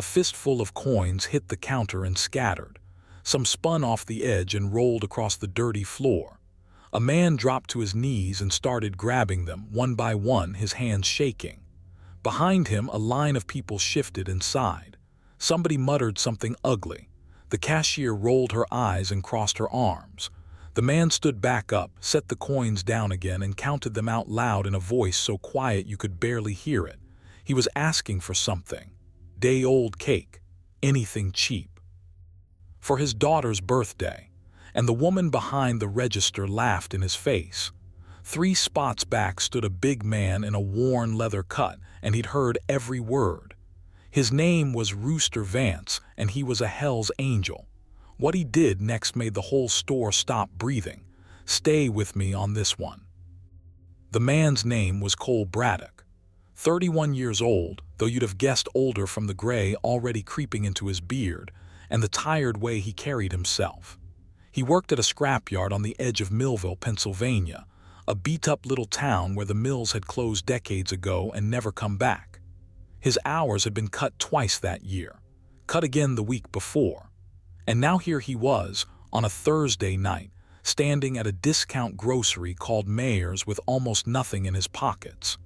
A fistful of coins hit the counter and scattered. Some spun off the edge and rolled across the dirty floor. A man dropped to his knees and started grabbing them, one by one, his hands shaking. Behind him, a line of people shifted and sighed. Somebody muttered something ugly. The cashier rolled her eyes and crossed her arms. The man stood back up, set the coins down again, and counted them out loud in a voice so quiet you could barely hear it. He was asking for something. Day-old cake. Anything cheap. For his daughter's birthday. And the woman behind the register laughed in his face. 3 spots back stood a big man in a worn leather cut, and he'd heard every word. His name was Rooster Vance, and he was a Hell's Angel. What he did next made the whole store stop breathing. Stay with me on this one. The man's name was Cole Braddock. 31 years old, though you'd have guessed older from the gray already creeping into his beard, and the tired way he carried himself. He worked at a scrapyard on the edge of Millville, Pennsylvania, a beat-up little town where the mills had closed decades ago and never come back. His hours had been cut twice that year, cut again the week before. And now here he was, on a Thursday night, standing at a discount grocery called Mayer's with almost nothing in his pockets.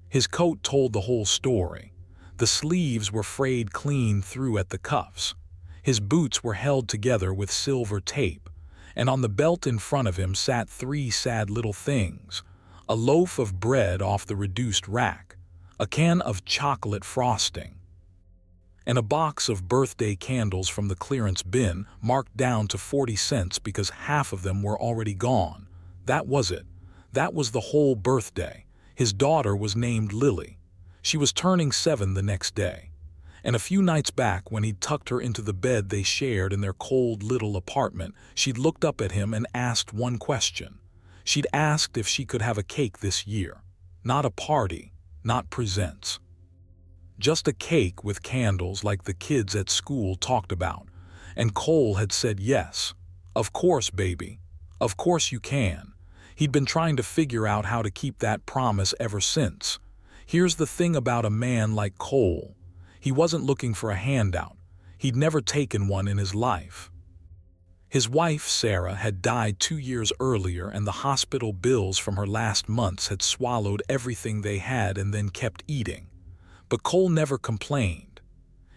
His coat told the whole story. The sleeves were frayed clean through at the cuffs. His boots were held together with silver tape, and on the belt in front of him sat 3 sad little things: a loaf of bread off the reduced rack, a can of chocolate frosting, and a box of birthday candles from the clearance bin marked down to 40 cents because half of them were already gone. That was it. That was the whole birthday. His daughter was named Lily. She was turning 7 the next day. And a few nights back, when he'd tucked her into the bed they shared in their cold little apartment, she'd looked up at him and asked one question. She'd asked if she could have a cake this year. Not a party, not presents. Just a cake with candles like the kids at school talked about. And Cole had said yes. Of course, baby. Of course you can. He'd been trying to figure out how to keep that promise ever since. Here's the thing about a man like Cole. He wasn't looking for a handout. He'd never taken one in his life. His wife, Sarah, had died 2 years earlier, and the hospital bills from her last months had swallowed everything they had and then kept eating. But Cole never complained.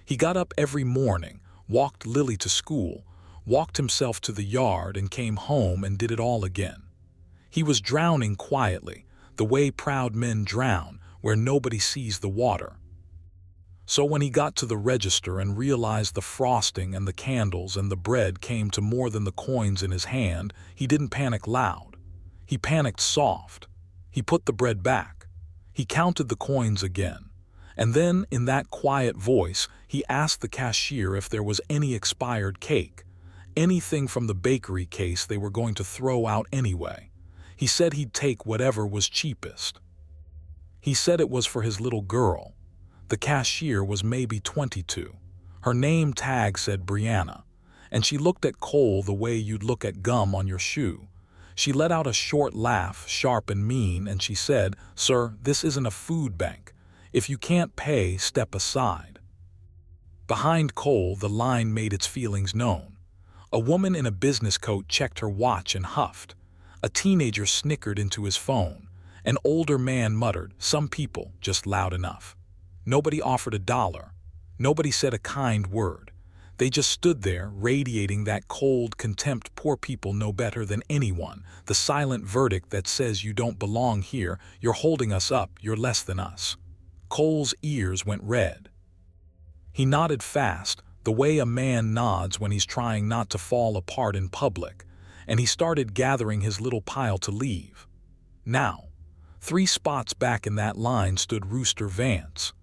He got up every morning, walked Lily to school, walked himself to the yard, and came home and did it all again. He was drowning quietly, the way proud men drown, where nobody sees the water. So when he got to the register and realized the frosting and the candles and the bread came to more than the coins in his hand, he didn't panic loud. He panicked soft. He put the bread back. He counted the coins again. And then, in that quiet voice, he asked the cashier if there was any expired cake, anything from the bakery case they were going to throw out anyway. He said he'd take whatever was cheapest. He said it was for his little girl. The cashier was maybe 22. Her name tag said Brianna, and she looked at Cole the way you'd look at gum on your shoe. She let out a short laugh, sharp and mean, and she said, "Sir, this isn't a food bank. If you can't pay, step aside." Behind Cole, the line made its feelings known. A woman in a business coat checked her watch and huffed. A teenager snickered into his phone. An older man muttered, "Some people, just loud enough." Nobody offered $1. Nobody said a kind word. They just stood there, radiating that cold contempt poor people know better than anyone, the silent verdict that says you don't belong here, you're holding us up, you're less than us. Cole's ears went red. He nodded fast, the way a man nods when he's trying not to fall apart in public, and he started gathering his little pile to leave. Now, 3 spots back in that line stood Rooster Vance.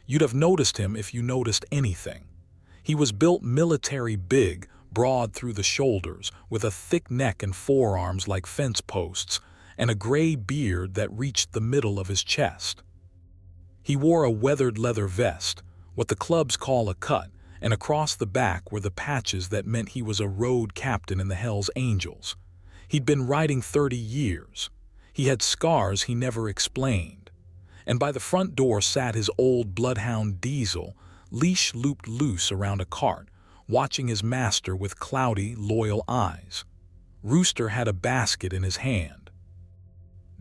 You'd have noticed him if you noticed anything. He was built military big, broad through the shoulders, with a thick neck and forearms like fence posts, and a gray beard that reached the middle of his chest. He wore a weathered leather vest, what the clubs call a cut, and across the back were the patches that meant he was a road captain in the Hells Angels. He'd been riding 30 years. He had scars he never explained. And by the front door sat his old bloodhound Diesel, leash looped loose around a cart, watching his master with cloudy, loyal eyes. Rooster had a basket in his hand.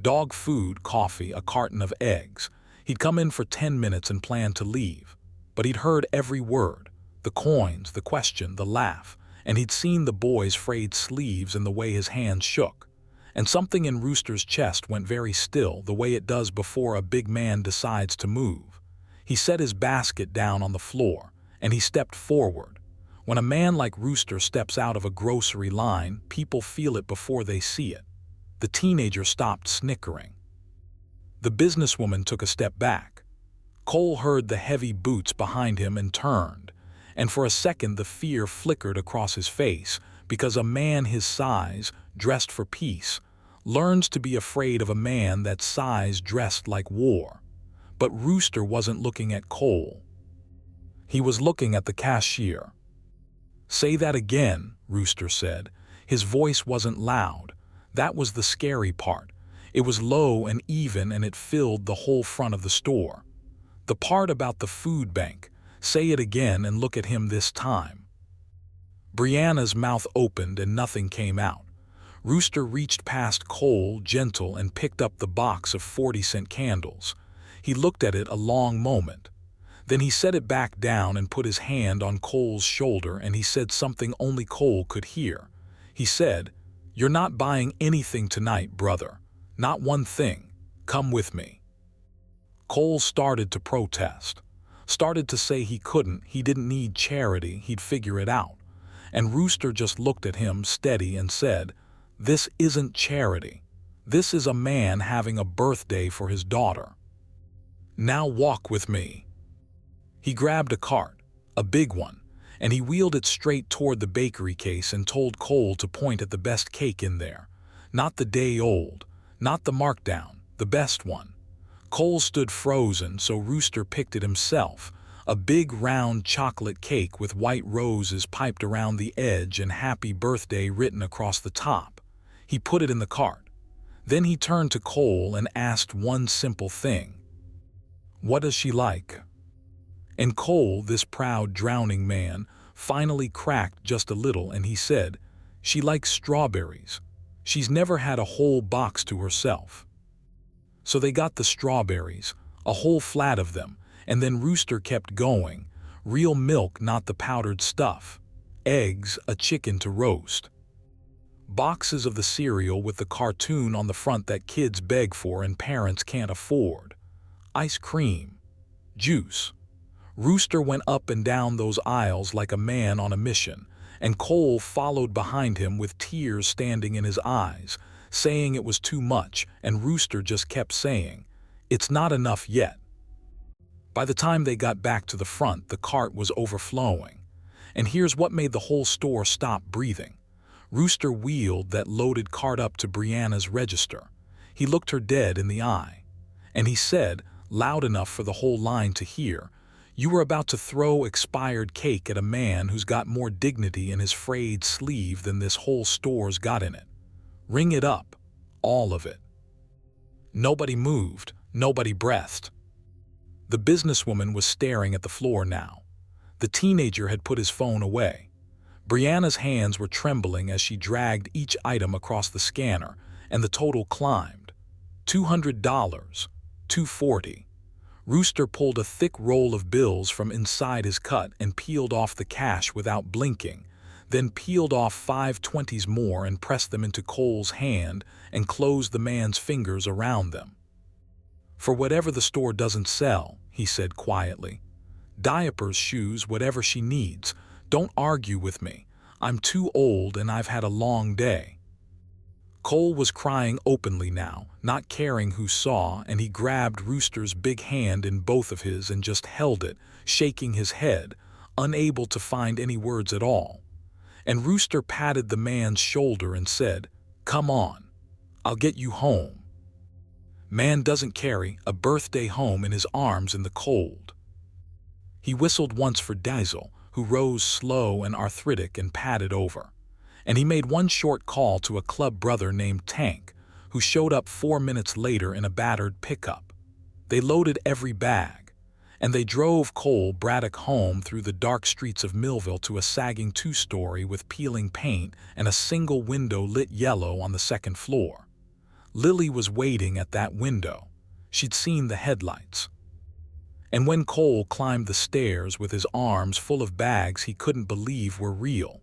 Dog food, coffee, a carton of eggs. He'd come in for 10 minutes and planned to leave. But he'd heard every word, the coins, the question, the laugh, and he'd seen the boy's frayed sleeves and the way his hands shook. And something in Rooster's chest went very still, the way it does before a big man decides to move. He set his basket down on the floor, and he stepped forward. When a man like Rooster steps out of a grocery line, people feel it before they see it. The teenager stopped snickering. The businesswoman took a step back. Cole heard the heavy boots behind him and turned, and for a second the fear flickered across his face, because a man his size, dressed for peace, learns to be afraid of a man that size dressed like war. But Rooster wasn't looking at Cole. He was looking at the cashier. "Say that again," Rooster said. His voice wasn't loud. That was the scary part. It was low and even, and it filled the whole front of the store. The part about the food bank. Say it again and look at him this time. Brianna's mouth opened and nothing came out. Rooster reached past Cole, gentle, and picked up the box of 40-cent candles. He looked at it a long moment. Then he set it back down and put his hand on Cole's shoulder, and he said something only Cole could hear. He said, "You're not buying anything tonight, brother. Not one thing. Come with me." Cole started to protest. Started to say he couldn't, he didn't need charity, he'd figure it out. And Rooster just looked at him steady and said, "This isn't charity. This is a man having a birthday for his daughter. Now walk with me." He grabbed a cart, a big one, and he wheeled it straight toward the bakery case and told Cole to point at the best cake in there. Not the day old, not the markdown, the best one. Cole stood frozen, so Rooster picked it himself, a big round chocolate cake with white roses piped around the edge and "Happy Birthday" written across the top. He put it in the cart. Then he turned to Cole and asked one simple thing. "What does she like?" And Cole, this proud, drowning man, finally cracked just a little, and he said, "She likes strawberries. She's never had a whole box to herself." So they got the strawberries, a whole flat of them, and then Rooster kept going. Real milk, not the powdered stuff. Eggs, a chicken to roast. Boxes of the cereal with the cartoon on the front that kids beg for and parents can't afford. Ice cream. Juice. Rooster went up and down those aisles like a man on a mission, and Cole followed behind him with tears standing in his eyes, saying it was too much, and Rooster just kept saying, "It's not enough yet." By the time they got back to the front, the cart was overflowing. And here's what made the whole store stop breathing. Rooster wheeled that loaded cart up to Brianna's register. He looked her dead in the eye. And he said, loud enough for the whole line to hear, "You were about to throw expired cake at a man who's got more dignity in his frayed sleeve than this whole store's got in it. Ring it up. All of it." Nobody moved. Nobody breathed. The businesswoman was staring at the floor now. The teenager had put his phone away. Brianna's hands were trembling as she dragged each item across the scanner, and the total climbed. $200. $240. Rooster pulled a thick roll of bills from inside his cut and peeled off the cash without blinking, then peeled off 5 20s more and pressed them into Cole's hand and closed the man's fingers around them. "For whatever the store doesn't sell," he said quietly. "Diapers, shoes, whatever she needs. Don't argue with me. I'm too old and I've had a long day." Cole was crying openly now, not caring who saw, and he grabbed Rooster's big hand in both of his and just held it, shaking his head, unable to find any words at all. And Rooster patted the man's shoulder and said, "Come on. I'll get you home." Man doesn't carry a birthday home in his arms in the cold. He whistled once for Dazzle, who rose slow and arthritic and padded over. And he made one short call to a club brother named Tank, who showed up 4 minutes later in a battered pickup. They loaded every bag. and they drove Cole Braddock home through the dark streets of Millville to a sagging two-story with peeling paint and a single window lit yellow on the second floor. Lily was waiting at that window. She'd seen the headlights. And when Cole climbed the stairs with his arms full of bags he couldn't believe were real,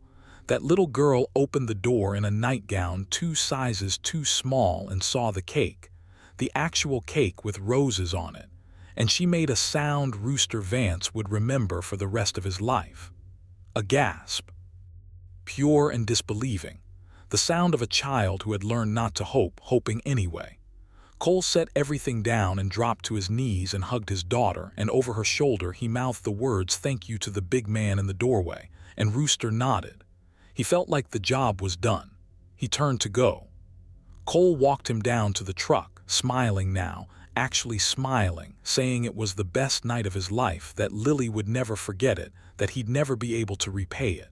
that little girl opened the door in a nightgown 2 sizes too small and saw the cake, the actual cake with roses on it, and she made a sound Rooster Vance would remember for the rest of his life. A gasp. Pure and disbelieving. The sound of a child who had learned not to hope, hoping anyway. Cole set everything down and dropped to his knees and hugged his daughter, and over her shoulder he mouthed the words "thank you" to the big man in the doorway, and Rooster nodded. He felt like the job was done. He turned to go. Cole walked him down to the truck, smiling now, actually smiling, saying it was the best night of his life, that Lily would never forget it, that he'd never be able to repay it.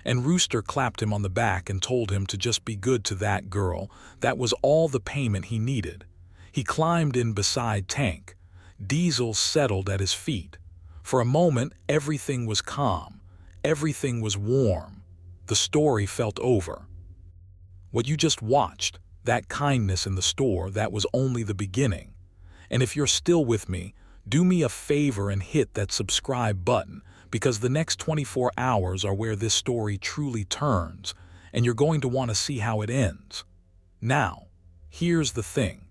And Rooster clapped him on the back and told him to just be good to that girl. That was all the payment he needed. He climbed in beside Tank. Diesel settled at his feet. For a moment, everything was calm. Everything was warm. The story felt over. What you just watched, that kindness in the store, that was only the beginning. And if you're still with me, do me a favor and hit that subscribe button, because the next 24 hours are where this story truly turns, and you're going to want to see how it ends. Now, here's the thing.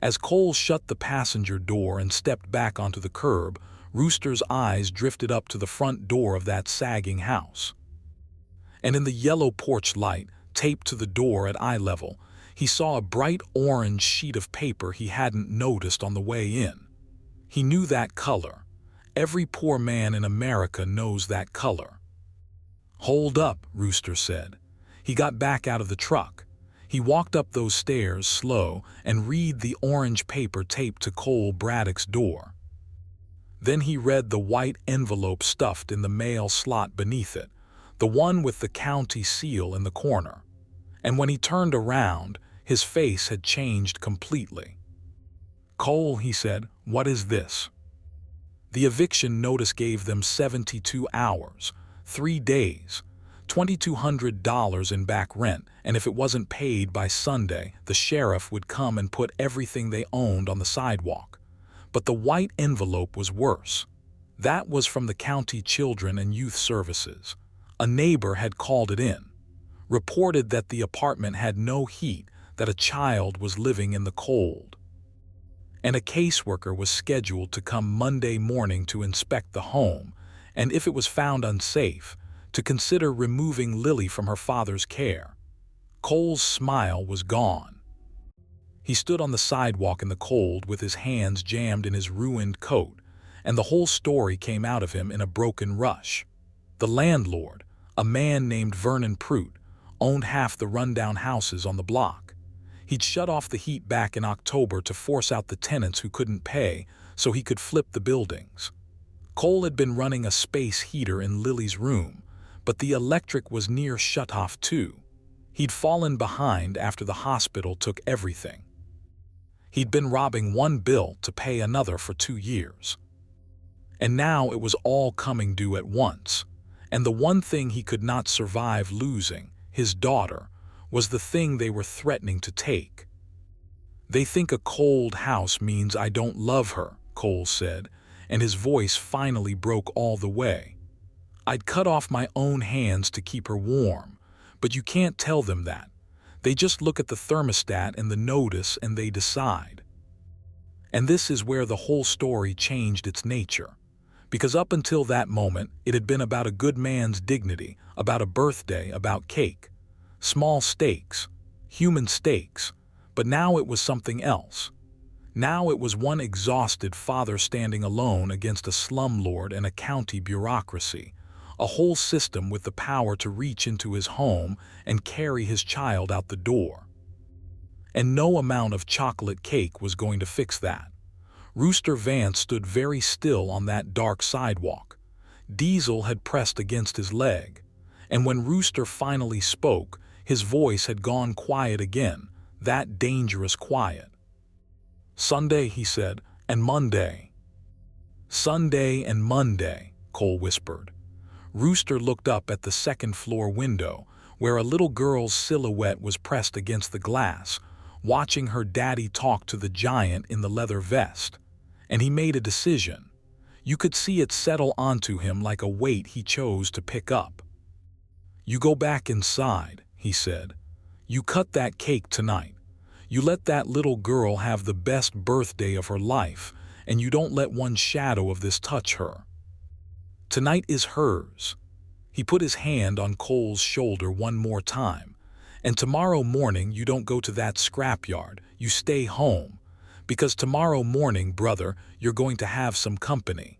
As Cole shut the passenger door and stepped back onto the curb, Rooster's eyes drifted up to the front door of that sagging house. And in the yellow porch light, taped to the door at eye level, he saw a bright orange sheet of paper he hadn't noticed on the way in. He knew that color. Every poor man in America knows that color. "Hold up," Rooster said. He got back out of the truck. He walked up those stairs slow and read the orange paper taped to Cole Braddock's door. Then he read the white envelope stuffed in the mail slot beneath it, the one with the county seal in the corner. And when he turned around, his face had changed completely. "Cole," he said, "what is this?" The eviction notice gave them 72 hours, 3 days, $2,200 in back rent, and if it wasn't paid by Sunday, the sheriff would come and put everything they owned on the sidewalk. But the white envelope was worse. That was from the County Children and Youth Services. A neighbor had called it in, reported that the apartment had no heat, that a child was living in the cold. And a caseworker was scheduled to come Monday morning to inspect the home, and if it was found unsafe, to consider removing Lily from her father's care. Cole's smile was gone. He stood on the sidewalk in the cold with his hands jammed in his ruined coat, and the whole story came out of him in a broken rush. The landlord, a man named Vernon Prout, owned half the rundown houses on the block. He'd shut off the heat back in October to force out the tenants who couldn't pay so he could flip the buildings. Cole had been running a space heater in Lily's room, but the electric was near shut off too. He'd fallen behind after the hospital took everything. He'd been robbing one bill to pay another for 2 years. And now it was all coming due at once, and the one thing he could not survive losing, his daughter, was the thing they were threatening to take. "They think a cold house means I don't love her," Cole said, and his voice finally broke all the way. "I'd cut off my own hands to keep her warm, but you can't tell them that. They just look at the thermostat and the notice and they decide." And this is where the whole story changed its nature. Because up until that moment, it had been about a good man's dignity, about a birthday, about cake. Small stakes, human stakes, but now it was something else. Now it was one exhausted father standing alone against a slumlord and a county bureaucracy, a whole system with the power to reach into his home and carry his child out the door. And no amount of chocolate cake was going to fix that. Rooster Vance stood very still on that dark sidewalk. Diesel had pressed against his leg, and when Rooster finally spoke, his voice had gone quiet again, that dangerous quiet. "Sunday," he said, "and Monday." "Sunday and Monday," Cole whispered. Rooster looked up at the second-floor window, where a little girl's silhouette was pressed against the glass, watching her daddy talk to the giant in the leather vest. And he made a decision. You could see it settle onto him like a weight he chose to pick up. "You go back inside," he said. "You cut that cake tonight. You let that little girl have the best birthday of her life, and you don't let one shadow of this touch her. Tonight is hers." He put his hand on Cole's shoulder one more time. "And tomorrow morning you don't go to that scrapyard, you stay home. Because tomorrow morning, brother, you're going to have some company."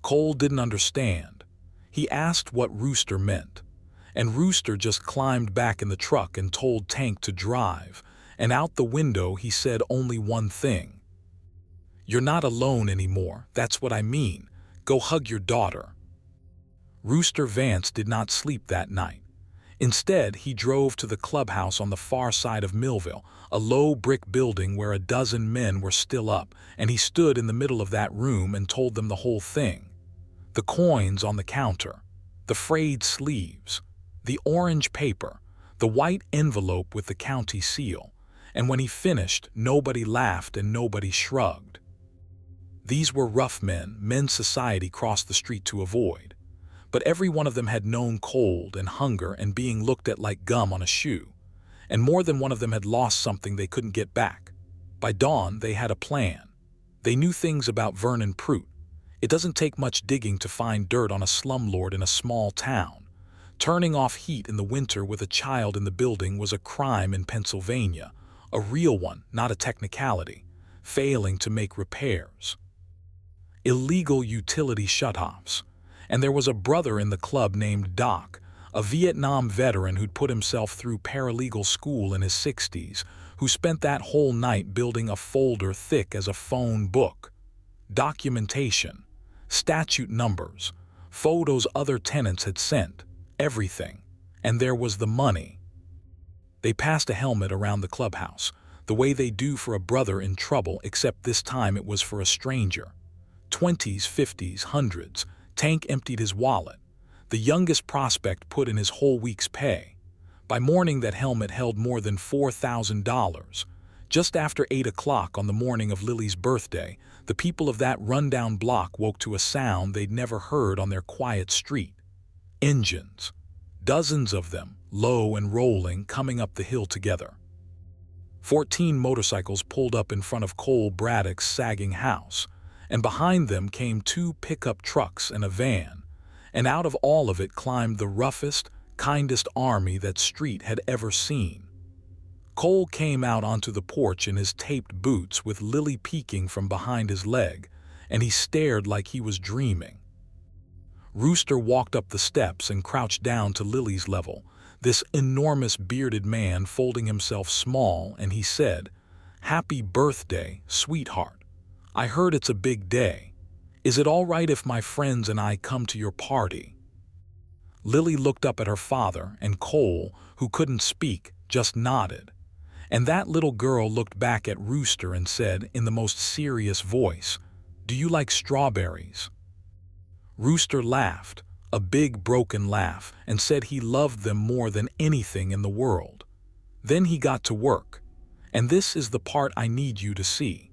Cole didn't understand. He asked what Rooster meant. And Rooster just climbed back in the truck and told Tank to drive. And out the window he said only one thing. "You're not alone anymore, that's what I mean. Go hug your daughter." Rooster Vance did not sleep that night. Instead, he drove to the clubhouse on the far side of Millville, a low brick building where a dozen men were still up, and he stood in the middle of that room and told them the whole thing. The coins on the counter, the frayed sleeves, the orange paper, the white envelope with the county seal, and when he finished, nobody laughed and nobody shrugged. These were rough men, men society crossed the street to avoid. But every one of them had known cold and hunger and being looked at like gum on a shoe. And more than one of them had lost something they couldn't get back. By dawn, they had a plan. They knew things about Vernon Prout. It doesn't take much digging to find dirt on a slumlord in a small town. Turning off heat in the winter with a child in the building was a crime in Pennsylvania. A real one, not a technicality. Failing to make repairs. Illegal utility shutoffs. And there was a brother in the club named Doc, a Vietnam veteran who'd put himself through paralegal school in his 60s, who spent that whole night building a folder thick as a phone book. Documentation, statute numbers, photos other tenants had sent, everything. And there was the money. They passed a helmet around the clubhouse, the way they do for a brother in trouble, except this time it was for a stranger. 20s, 50s, hundreds. Tank emptied his wallet. The youngest prospect put in his whole week's pay. By morning that helmet held more than $4,000. Just after 8 o'clock on the morning of Lily's birthday, the people of that rundown block woke to a sound they'd never heard on their quiet street. Engines. Dozens of them, low and rolling, coming up the hill together. 14 motorcycles pulled up in front of Cole Braddock's sagging house. And behind them came 2 pickup trucks and a van, and out of all of it climbed the roughest, kindest army that street had ever seen. Cole came out onto the porch in his taped boots with Lily peeking from behind his leg, and he stared like he was dreaming. Rooster walked up the steps and crouched down to Lily's level, this enormous bearded man folding himself small, and he said, "Happy birthday, sweetheart. I heard it's a big day. Is it all right if my friends and I come to your party?" Lily looked up at her father, and Cole, who couldn't speak, just nodded. And that little girl looked back at Rooster and said, in the most serious voice, "Do you like strawberries?" Rooster laughed, a big broken laugh, and said he loved them more than anything in the world. Then he got to work. And this is the part I need you to see.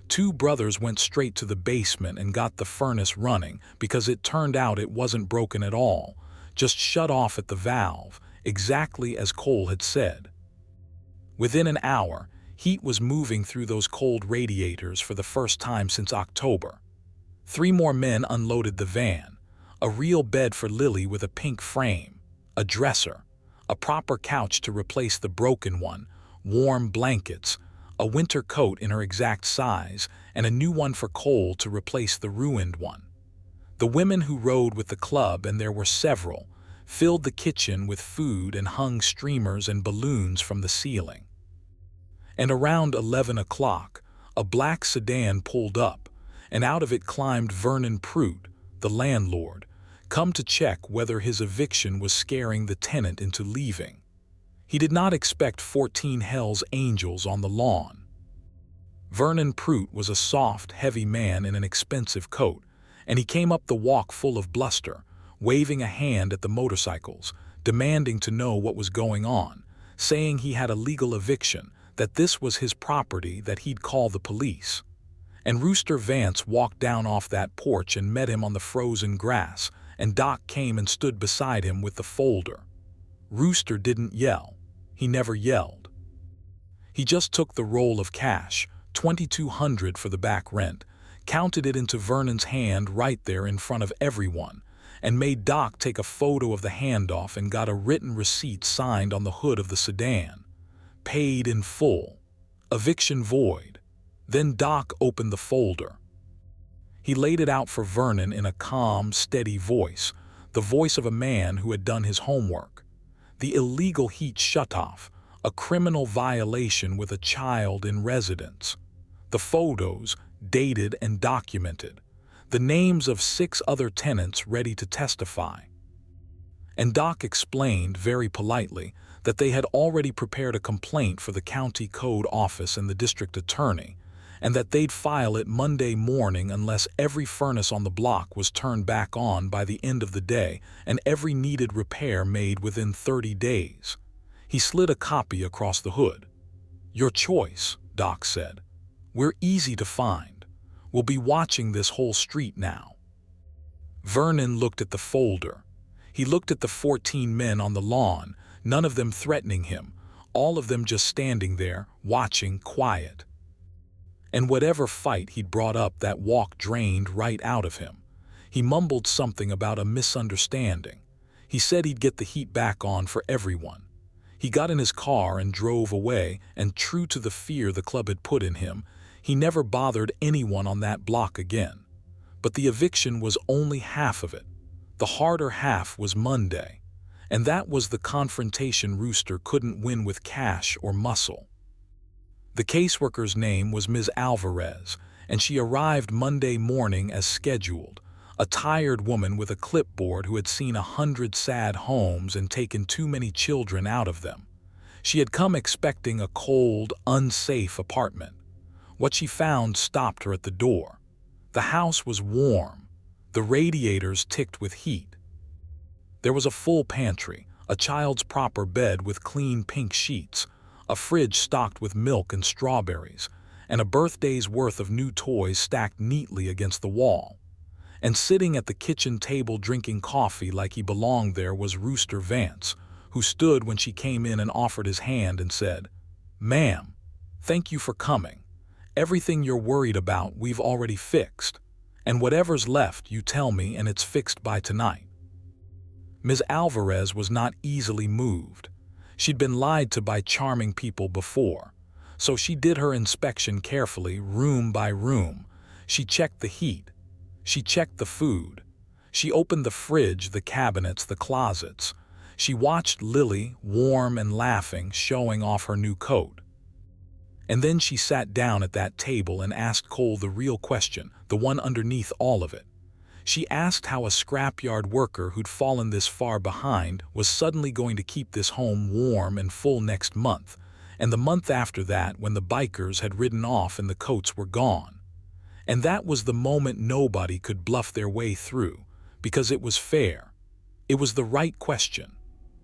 2 brothers went straight to the basement and got the furnace running because it turned out it wasn't broken at all, just shut off at the valve, exactly as Cole had said. Within an hour, heat was moving through those cold radiators for the first time since October. 3 more men unloaded the van, a real bed for Lily with a pink frame, a dresser, a proper couch to replace the broken one, warm blankets, a winter coat in her exact size, and a new one for Cole to replace the ruined one. The women who rode with the club, and there were several, filled the kitchen with food and hung streamers and balloons from the ceiling. And around 11 o'clock, a black sedan pulled up, and out of it climbed Vernon Prout, the landlord, come to check whether his eviction was scaring the tenant into leaving. He did not expect 14 Hell's Angels on the lawn. Vernon Prout was a soft, heavy man in an expensive coat, and he came up the walk full of bluster, waving a hand at the motorcycles, demanding to know what was going on, saying he had a legal eviction, that this was his property, that he'd call the police. And Rooster Vance walked down off that porch and met him on the frozen grass, and Doc came and stood beside him with the folder. Rooster didn't yell. He never yelled. He just took the roll of cash, $2,200 for the back rent, counted it into Vernon's hand right there in front of everyone, and made Doc take a photo of the handoff and got a written receipt signed on the hood of the sedan. Paid in full. Eviction void. Then Doc opened the folder. He laid it out for Vernon in a calm, steady voice, the voice of a man who had done his homework. The illegal heat shutoff, a criminal violation with a child in residence. The photos, dated and documented. The names of 6 other tenants ready to testify. And Doc explained very politely that they had already prepared a complaint for the county code office and the district attorney, and that they'd file it Monday morning unless every furnace on the block was turned back on by the end of the day and every needed repair made within 30 days. He slid a copy across the hood. "Your choice," Doc said. "We're easy to find. We'll be watching this whole street now." Vernon looked at the folder. He looked at the 14 men on the lawn, none of them threatening him, all of them just standing there, watching, quiet. And whatever fight he'd brought up that walk drained right out of him. He mumbled something about a misunderstanding. He said he'd get the heat back on for everyone. He got in his car and drove away, and true to the fear the club had put in him, he never bothered anyone on that block again. But the eviction was only half of it. The harder half was Monday, and that was the confrontation Rooster couldn't win with cash or muscle. The caseworker's name was Ms. Alvarez, and she arrived Monday morning as scheduled, a tired woman with a clipboard who had seen 100 sad homes and taken too many children out of them. She had come expecting a cold, unsafe apartment. What she found stopped her at the door. The house was warm. The radiators ticked with heat. There was a full pantry, a child's proper bed with clean pink sheets, a fridge stocked with milk and strawberries, and a birthday's worth of new toys stacked neatly against the wall. And sitting at the kitchen table drinking coffee like he belonged there was Rooster Vance, who stood when she came in and offered his hand and said, "Ma'am, thank you for coming. Everything you're worried about we've already fixed, and whatever's left you tell me and it's fixed by tonight." Ms. Alvarez was not easily moved. She'd been lied to by charming people before, so she did her inspection carefully, room by room. She checked the heat. She checked the food. She opened the fridge, the cabinets, the closets. She watched Lily, warm and laughing, showing off her new coat. And then she sat down at that table and asked Cole the real question, the one underneath all of it. She asked how a scrapyard worker who'd fallen this far behind was suddenly going to keep this home warm and full next month, and the month after that when the bikers had ridden off and the coats were gone. And that was the moment nobody could bluff their way through, because it was fair. It was the right question.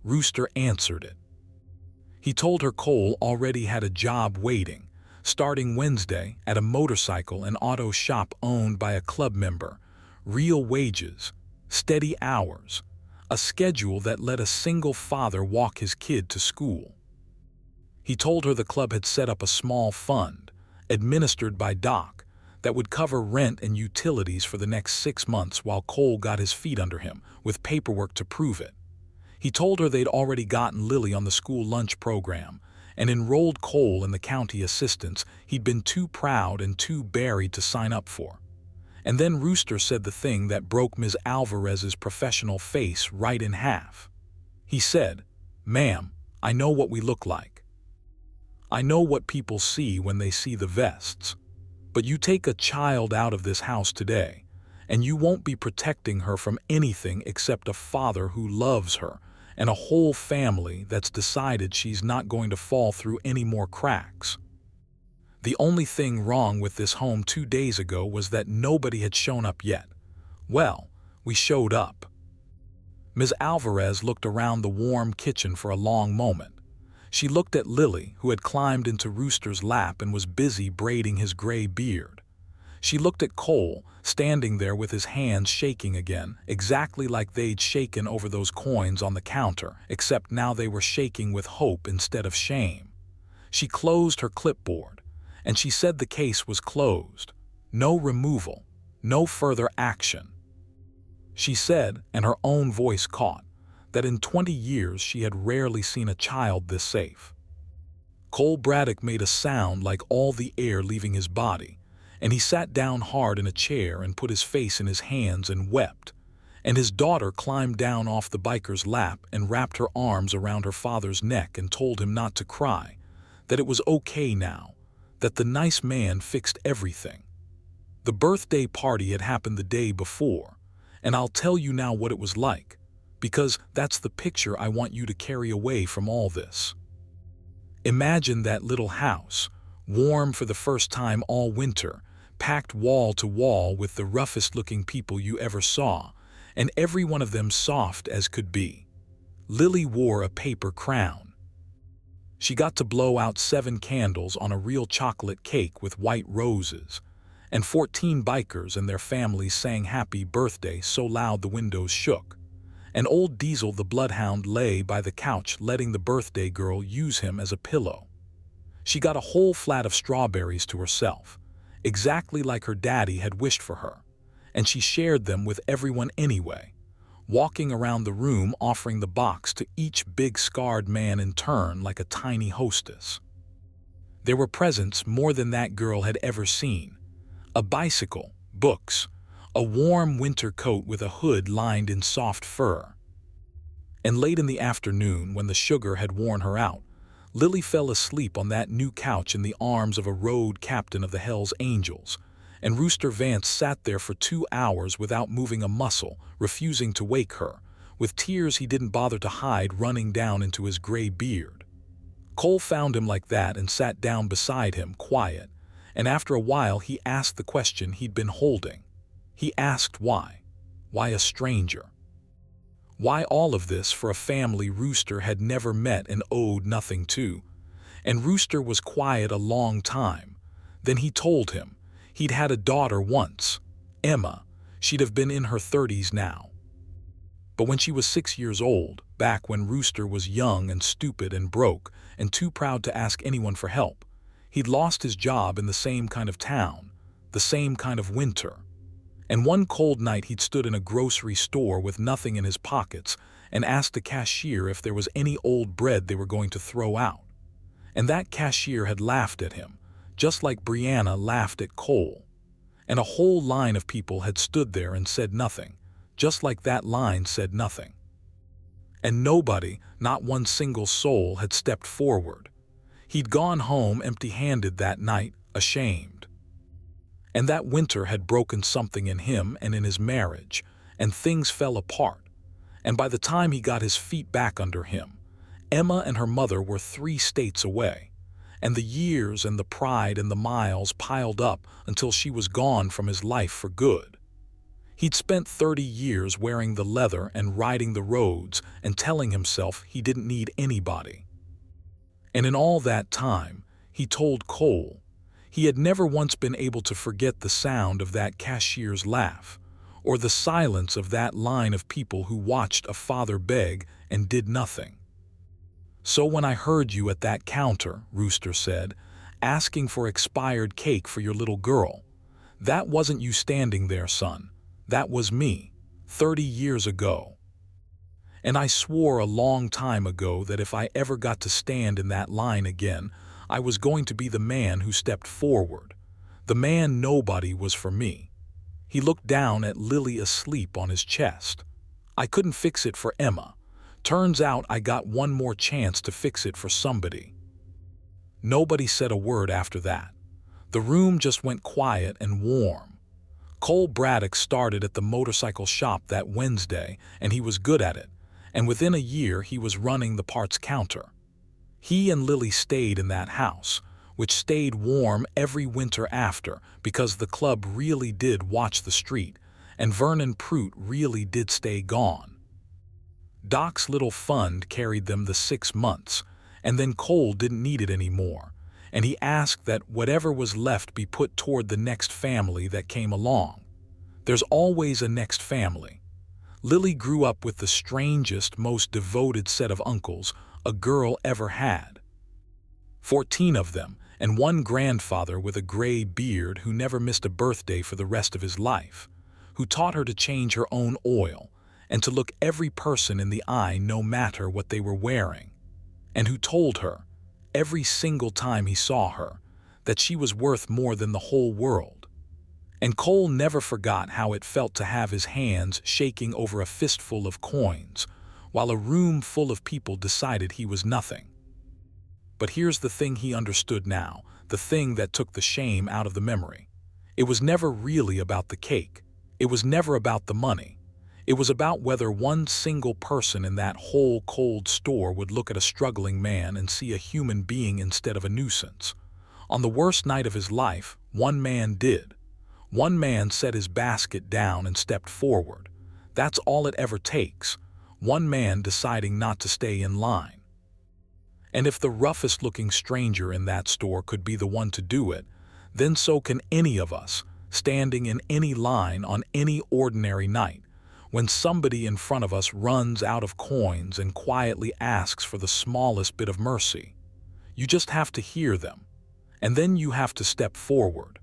Rooster answered it. He told her Cole already had a job waiting, starting Wednesday at a motorcycle and auto shop owned by a club member, real wages, steady hours, a schedule that let a single father walk his kid to school. He told her the club had set up a small fund, administered by Doc, that would cover rent and utilities for the next 6 months while Cole got his feet under him, with paperwork to prove it. He told her they'd already gotten Lily on the school lunch program and enrolled Cole in the county assistance he'd been too proud and too buried to sign up for. And then Rooster said the thing that broke Ms. Alvarez's professional face right in half. He said, "Ma'am, I know what we look like. I know what people see when they see the vests. But you take a child out of this house today, and you won't be protecting her from anything except a father who loves her and a whole family that's decided she's not going to fall through any more cracks." The only thing wrong with this home 2 days ago was that nobody had shown up yet. Well, we showed up. Ms. Alvarez looked around the warm kitchen for a long moment. She looked at Lily, who had climbed into Rooster's lap and was busy braiding his gray beard. She looked at Cole, standing there with his hands shaking again, exactly like they'd shaken over those coins on the counter, except now they were shaking with hope instead of shame. She closed her clipboard, and she said the case was closed. No removal, no further action. She said, and her own voice caught, that in 20 years she had rarely seen a child this safe. Cole Braddock made a sound like all the air leaving his body, and he sat down hard in a chair and put his face in his hands and wept, and his daughter climbed down off the biker's lap and wrapped her arms around her father's neck and told him not to cry, that it was okay now, that the nice man fixed everything. The birthday party had happened the day before, and I'll tell you now what it was like, because that's the picture I want you to carry away from all this. Imagine that little house, warm for the first time all winter, packed wall to wall with the roughest-looking people you ever saw, and every one of them soft as could be. Lily wore a paper crown. She got to blow out 7 candles on a real chocolate cake with white roses, and 14 bikers and their families sang happy birthday so loud the windows shook. And old Diesel the bloodhound lay by the couch letting the birthday girl use him as a pillow. She got a whole flat of strawberries to herself, exactly like her daddy had wished for her, and she shared them with everyone anyway, walking around the room offering the box to each big scarred man in turn like a tiny hostess. There were presents more than that girl had ever seen. A bicycle, books, a warm winter coat with a hood lined in soft fur. And late in the afternoon, when the sugar had worn her out, Lily fell asleep on that new couch in the arms of a road captain of the Hells Angels, and Rooster Vance sat there for 2 hours without moving a muscle, refusing to wake her, with tears he didn't bother to hide running down into his gray beard. Cole found him like that and sat down beside him, quiet, and after a while he asked the question he'd been holding. He asked why. Why a stranger? Why all of this for a family Rooster had never met and owed nothing to? And Rooster was quiet a long time. Then he told him he'd had a daughter once, Emma. She'd have been in her 30s now. But when she was 6 years old, back when Rooster was young and stupid and broke and too proud to ask anyone for help, he'd lost his job in the same kind of town, the same kind of winter. And one cold night he'd stood in a grocery store with nothing in his pockets and asked the cashier if there was any old bread they were going to throw out. And that cashier had laughed at him, just like Brianna laughed at Cole. And a whole line of people had stood there and said nothing, just like that line said nothing. And nobody, not one single soul, had stepped forward. He'd gone home empty-handed that night, ashamed. And that winter had broken something in him and in his marriage, and things fell apart. And by the time he got his feet back under him, Emma and her mother were 3 states away, and the years and the pride and the miles piled up until she was gone from his life for good. He'd spent 30 years wearing the leather and riding the roads and telling himself he didn't need anybody. And in all that time, he told Cole, he had never once been able to forget the sound of that cashier's laugh, or the silence of that line of people who watched a father beg and did nothing. So when I heard you at that counter, Rooster said, asking for expired cake for your little girl, that wasn't you standing there, son. That was me, 30 years ago. And I swore a long time ago that if I ever got to stand in that line again, I was going to be the man who stepped forward, the man nobody was for me. He looked down at Lily asleep on his chest. I couldn't fix it for Emma. Turns out I got one more chance to fix it for somebody. Nobody said a word after that. The room just went quiet and warm. Cole Braddock started at the motorcycle shop that Wednesday, and he was good at it, and within a year he was running the parts counter. He and Lily stayed in that house, which stayed warm every winter after because the club really did watch the street, and Vernon Prout really did stay gone. Doc's little fund carried them the 6 months, and then Cole didn't need it anymore, and he asked that whatever was left be put toward the next family that came along. There's always a next family. Lily grew up with the strangest, most devoted set of uncles a girl ever had. 14 of them, and one grandfather with a gray beard who never missed a birthday for the rest of his life, who taught her to change her own oil and to look every person in the eye no matter what they were wearing, and who told her, every single time he saw her, that she was worth more than the whole world. And Cole never forgot how it felt to have his hands shaking over a fistful of coins, while a room full of people decided he was nothing. But here's the thing he understood now, the thing that took the shame out of the memory. It was never really about the cake. It was never about the money. It was about whether one single person in that whole cold store would look at a struggling man and see a human being instead of a nuisance. On the worst night of his life, one man did. One man set his basket down and stepped forward. That's all it ever takes. One man deciding not to stay in line. And if the roughest-looking stranger in that store could be the one to do it, then so can any of us, standing in any line on any ordinary night, when somebody in front of us runs out of coins and quietly asks for the smallest bit of mercy. You just have to hear them, and then you have to step forward.